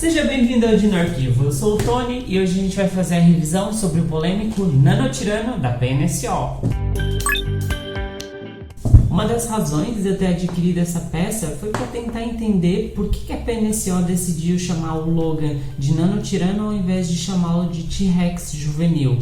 Seja bem-vindo ao Dino Arquivo, eu sou o Tony e hoje a gente vai fazer a revisão sobre o polêmico Nanotirano da PNSO. Uma das razões de eu ter adquirido essa peça foi para tentar entender por que a PNSO decidiu chamar o Logan de Nanotirano ao invés de chamá-lo de T-Rex juvenil.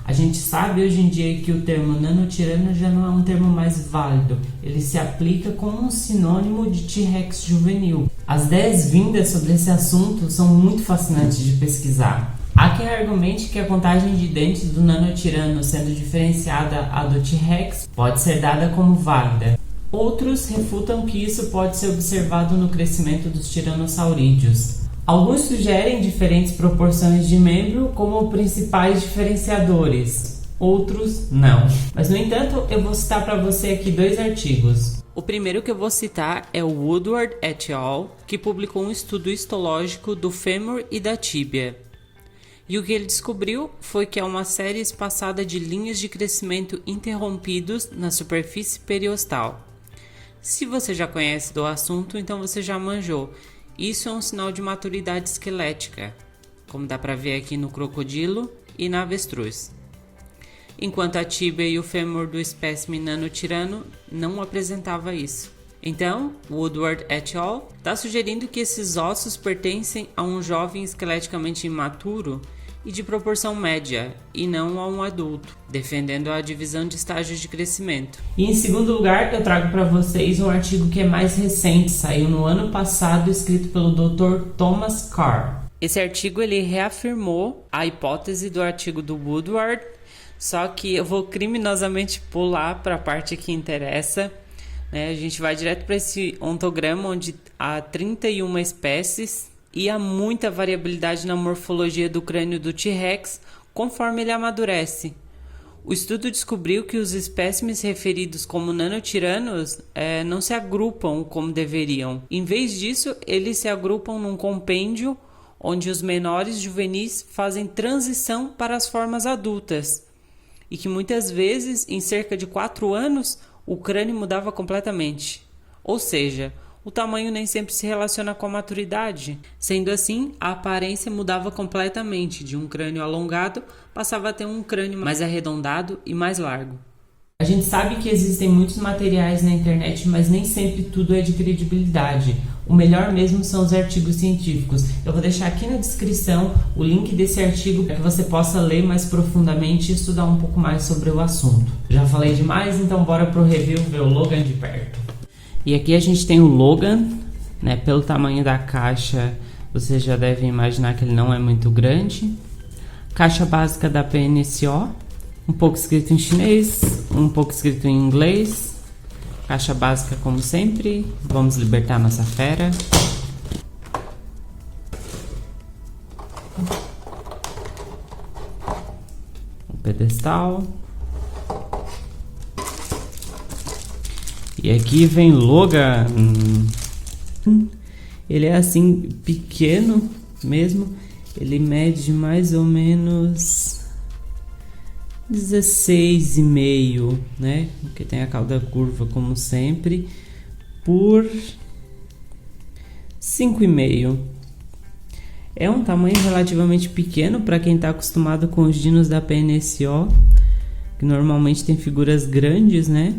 A gente sabe hoje em dia que o termo Nanotirano já não é um termo mais válido, ele se aplica como um sinônimo de T-Rex juvenil. As ideias vindas sobre esse assunto são muito fascinantes de pesquisar. Há quem argumente que a contagem de dentes do Nanotirano sendo diferenciada à do T-Rex pode ser dada como válida. Outros refutam que isso pode ser observado no crescimento dos tiranosaurídeos. Alguns sugerem diferentes proporções de membro como principais diferenciadores, outros não. Mas, no entanto, eu vou citar para você aqui dois artigos. O primeiro que eu vou citar é o Woodward et al., que publicou um estudo histológico do fêmur e da tíbia. E o que ele descobriu foi que é uma série espaçada de linhas de crescimento interrompidos na superfície periostal. Se você já conhece do assunto, então você já manjou. Isso é um sinal de maturidade esquelética, como dá para ver aqui no crocodilo e na avestruz. Enquanto a tíbia e o fêmur do espécime Nanotirano não apresentava isso. Então, Woodward et al. Está sugerindo que esses ossos pertencem a um jovem esqueleticamente imaturo e de proporção média, e não a um adulto, defendendo a divisão de estágios de crescimento. E em segundo lugar, eu trago para vocês um artigo que é mais recente, saiu no ano passado, escrito pelo Dr. Thomas Carr. Esse artigo ele reafirmou a hipótese do artigo do Woodward, só que eu vou criminosamente pular para a parte que interessa. A gente vai direto para esse ontograma onde há 31 espécies e há muita variabilidade na morfologia do crânio do T-Rex conforme ele amadurece. O estudo descobriu que os espécimes referidos como nanotiranos não se agrupam como deveriam. Em vez disso, eles se agrupam num compêndio onde os menores juvenis fazem transição para as formas adultas e que muitas vezes, em cerca de 4 anos, o crânio mudava completamente, ou seja, o tamanho nem sempre se relaciona com a maturidade. Sendo assim, a aparência mudava completamente, de um crânio alongado passava a ter um crânio mais arredondado e mais largo. A gente sabe que existem muitos materiais na internet, mas nem sempre tudo é de credibilidade. O melhor mesmo são os artigos científicos. Eu vou deixar aqui na descrição o link desse artigo para que você possa ler mais profundamente e estudar um pouco mais sobre o assunto. Já falei demais, então bora pro review ver o Logan de perto. E aqui a gente tem o Logan, né? Pelo tamanho da caixa, você já deve imaginar que ele não é muito grande. Caixa básica da PNSO, um pouco escrito em chinês, um pouco escrito em inglês. Caixa básica como sempre, vamos libertar nossa fera. O pedestal. E aqui vem Logan. Ele é assim, pequeno mesmo. Ele mede mais ou menos 16,5, né? Porque tem a cauda curva como sempre, por 5,5. É um tamanho relativamente pequeno para quem está acostumado com os dinos da PNSO, que normalmente tem figuras grandes, né?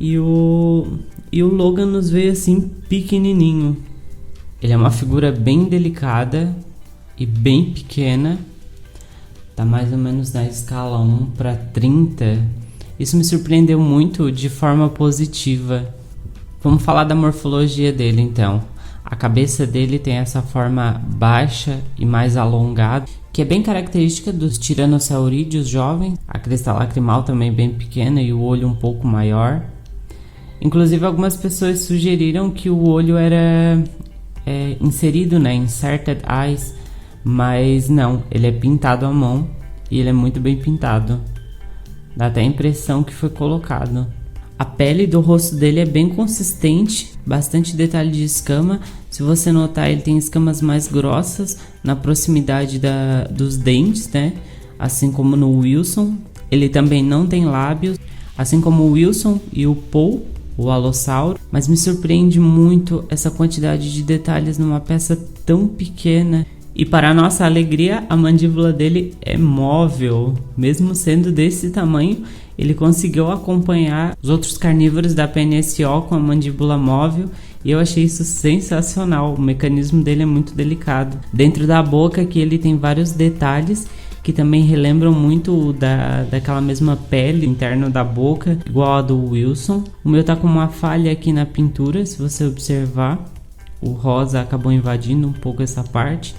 E o Logan nos veio assim pequenininho. Ele é uma figura bem delicada e bem pequena. Tá mais ou menos na escala 1:30. Isso me surpreendeu muito de forma positiva. Vamos falar da morfologia dele então. A cabeça dele tem essa forma baixa e mais alongada, que é bem característica dos tiranossaurídeos jovens. A crista lacrimal também bem pequena e o olho um pouco maior. Inclusive, algumas pessoas sugeriram que o olho era inserido, né, inserted eyes, mas não, ele é pintado à mão e ele é muito bem pintado. Dá até a impressão que foi colocado. A pele do rosto dele é bem consistente, bastante detalhe de escama. Se você notar, ele tem escamas mais grossas na proximidade dos dentes, né? Assim como no Wilson. Ele também não tem lábios, assim como o Wilson e o Paul, o alossauro, mas me surpreende muito essa quantidade de detalhes numa peça tão pequena. E para nossa alegria, a mandíbula dele é móvel, mesmo sendo desse tamanho, ele conseguiu acompanhar os outros carnívoros da PNSO com a mandíbula móvel. E eu achei isso sensacional, o mecanismo dele é muito delicado. Dentro da boca que ele tem vários detalhes que também relembram muito daquela mesma pele interna da boca, igual a do Wilson. O meu tá com uma falha aqui na pintura, se você observar, o rosa acabou invadindo um pouco essa parte.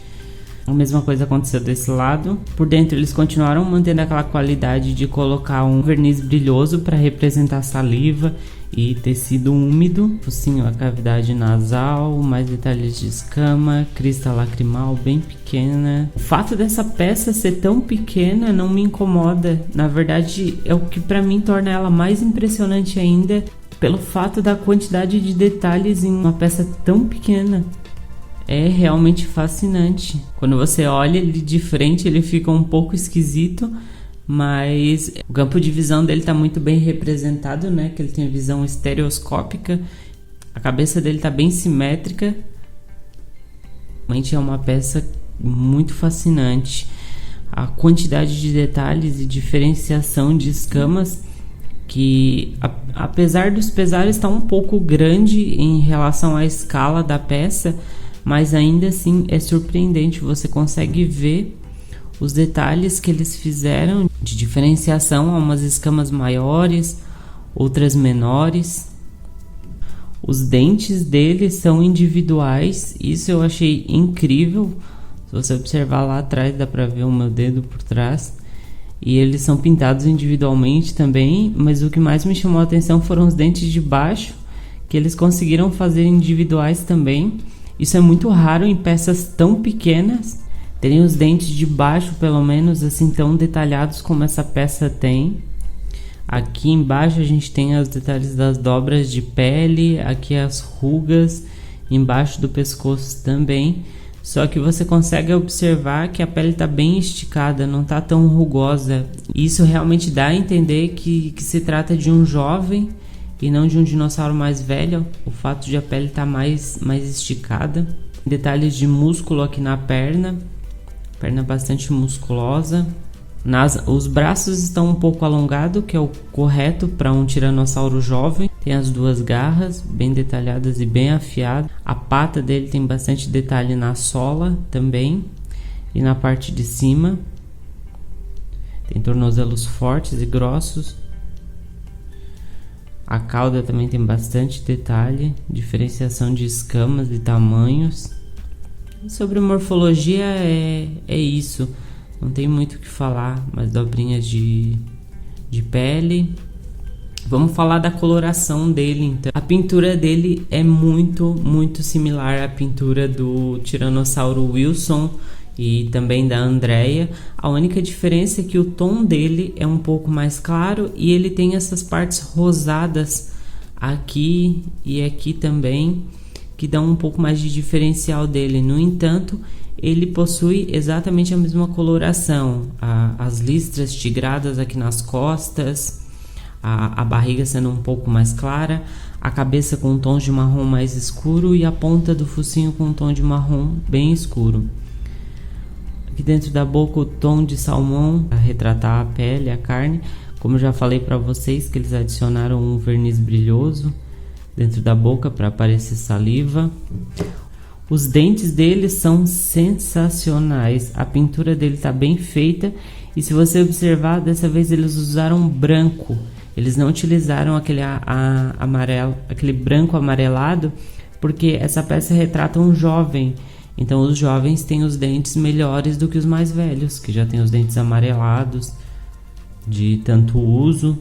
A mesma coisa aconteceu desse lado. Por dentro eles continuaram mantendo aquela qualidade de colocar um verniz brilhoso para representar saliva e tecido úmido. Focinho, a cavidade nasal, mais detalhes de escama, crista lacrimal bem pequena. O fato dessa peça ser tão pequena não me incomoda. Na verdade, é o que para mim torna ela mais impressionante ainda, pelo fato da quantidade de detalhes em uma peça tão pequena. É realmente fascinante. Quando você olha ele de frente, ele fica um pouco esquisito, mas o campo de visão dele está muito bem representado, né? Que ele tem visão estereoscópica. A cabeça dele está bem simétrica. Realmente é uma peça muito fascinante. A quantidade de detalhes e diferenciação de escamas, que apesar dos pesares está um pouco grande em relação à escala da peça, mas ainda assim é surpreendente. Você consegue ver os detalhes que eles fizeram de diferenciação, a umas escamas maiores, outras menores. Os dentes deles são individuais, isso eu achei incrível. Se você observar lá atrás, dá pra ver o meu dedo por trás. E eles são pintados individualmente também, mas o que mais me chamou a atenção foram os dentes de baixo, que eles conseguiram fazer individuais também. Isso é muito raro em peças tão pequenas, terem os dentes de baixo pelo menos assim tão detalhados como essa peça tem. Aqui embaixo a gente tem os detalhes das dobras de pele, aqui as rugas, embaixo do pescoço também. Só que você consegue observar que a pele está bem esticada, não está tão rugosa. Isso realmente dá a entender que se trata de um jovem e não de um dinossauro mais velho. O fato de a pele estar mais esticada. Detalhes de músculo aqui na perna bastante musculosa. Os braços estão um pouco alongados, que é o correto para um tiranossauro jovem. Tem as duas garras bem detalhadas e bem afiadas. A pata dele tem bastante detalhe na sola também e na parte de cima. Tem tornozelos fortes e grossos. A cauda também tem bastante detalhe, diferenciação de escamas e tamanhos. Sobre morfologia é isso, não tem muito o que falar, mas dobrinhas de pele. Vamos falar da coloração dele então. A pintura dele é muito similar à pintura do Tiranossauro Wilson e também da Andrea. A única diferença é que o tom dele é um pouco mais claro e ele tem essas partes rosadas aqui e aqui também, que dão um pouco mais de diferencial dele. No entanto, ele possui exatamente a mesma coloração, as listras tigradas aqui nas costas, a barriga sendo um pouco mais clara, a cabeça com tons de marrom mais escuro e a ponta do focinho com um tom de marrom bem escuro. Aqui dentro da boca o tom de salmão para retratar a pele, a carne. Como eu já falei para vocês que eles adicionaram um verniz brilhoso dentro da boca para aparecer saliva. Os dentes dele são sensacionais. A pintura dele está bem feita e se você observar, dessa vez eles usaram branco. Eles não utilizaram aquele amarelo, aquele branco amarelado, porque essa peça retrata um jovem. Então os jovens têm os dentes melhores do que os mais velhos, que já têm os dentes amarelados de tanto uso.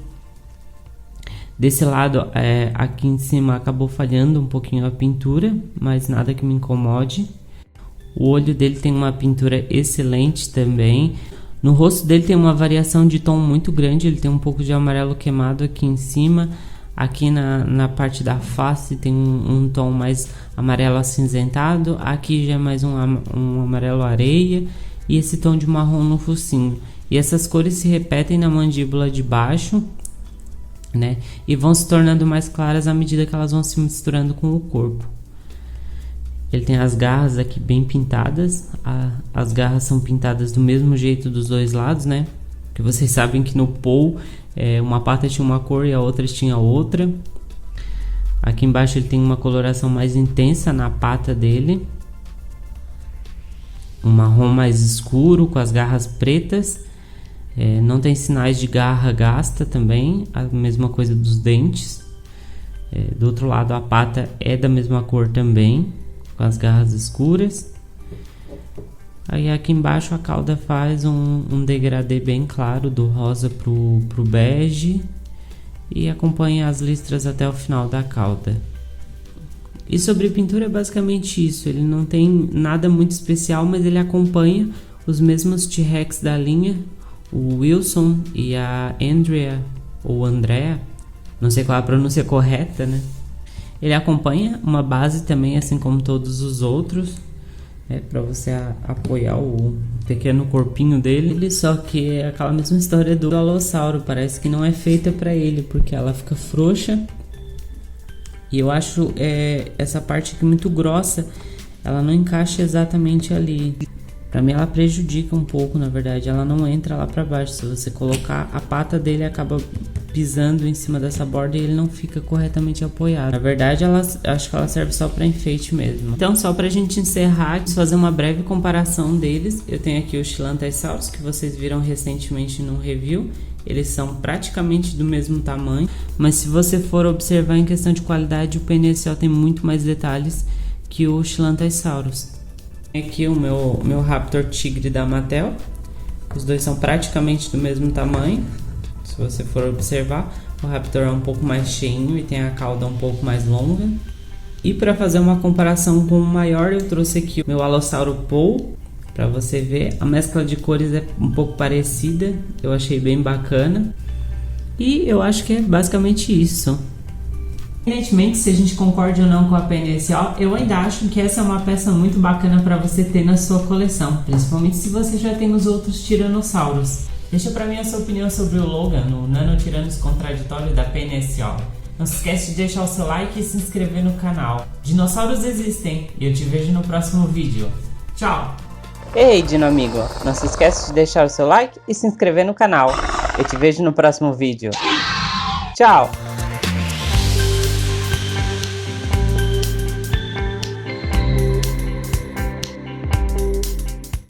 Desse lado, aqui em cima acabou falhando um pouquinho a pintura, mas nada que me incomode. O olho dele tem uma pintura excelente também. No rosto dele tem uma variação de tom muito grande, ele tem um pouco de amarelo queimado aqui em cima. Aqui na parte da face tem um tom mais amarelo acinzentado. Aqui já é mais um amarelo areia e esse tom de marrom no focinho. E essas cores se repetem na mandíbula de baixo. né? E vão se tornando mais claras à medida que elas vão se misturando com o corpo. Ele tem as garras aqui bem pintadas. As garras são pintadas do mesmo jeito dos dois lados, né? Porque vocês sabem que no Paul uma pata tinha uma cor e a outra tinha outra. Aqui embaixo ele tem uma coloração mais intensa na pata dele. Um marrom mais escuro com as garras pretas. Não tem sinais de garra gasta também. A mesma coisa dos dentes. Do outro lado a pata é da mesma cor também, com as garras escuras. Aí aqui embaixo a cauda faz um degradê bem claro do rosa pro bege e acompanha as listras até o final da cauda. E sobre pintura é basicamente isso, ele não tem nada muito especial, mas ele acompanha os mesmos T-Rex da linha, o Wilson e a Andrea, ou Andrea, não sei qual é a pronúncia correta, né? Ele acompanha uma base também, assim como todos os outros, para você apoiar o pequeno corpinho dele. Só que é aquela mesma história do Alossauro, parece que não é feita para ele, porque ela fica frouxa. E eu acho essa parte aqui muito grossa, ela não encaixa exatamente ali. Para mim ela prejudica um pouco, na verdade, ela não entra lá para baixo. Se você colocar, a pata dele acaba pisando em cima dessa borda e ele não fica corretamente apoiado. Na verdade, acho que ela serve só para enfeite mesmo. Então, só pra gente encerrar, fazer uma breve comparação deles. Eu tenho aqui o Chilantasaurus, que vocês viram recentemente num review. Eles são praticamente do mesmo tamanho, mas se você for observar em questão de qualidade, o PNSO tem muito mais detalhes que o Chilantasaurus. Aqui o meu Raptor Tigre da Mattel. Os dois são praticamente do mesmo tamanho. Se você for observar, o Raptor é um pouco mais cheinho e tem a cauda um pouco mais longa. E para fazer uma comparação com o maior, eu trouxe aqui o meu Alossauro Paul. Para você ver, a mescla de cores é um pouco parecida, eu achei bem bacana. E eu acho que é basicamente isso. Independentemente se a gente concorda ou não com a PNSO, eu ainda acho que essa é uma peça muito bacana para você ter na sua coleção, principalmente se você já tem os outros tiranossauros. Deixa pra mim a sua opinião sobre o Logan no Nanotiranos Contraditório da PNSO. Não se esquece de deixar o seu like e se inscrever no canal. Dinossauros existem e eu te vejo no próximo vídeo. Tchau! Ei, Dino amigo, não se esquece de deixar o seu like e se inscrever no canal. Eu te vejo no próximo vídeo. Tchau!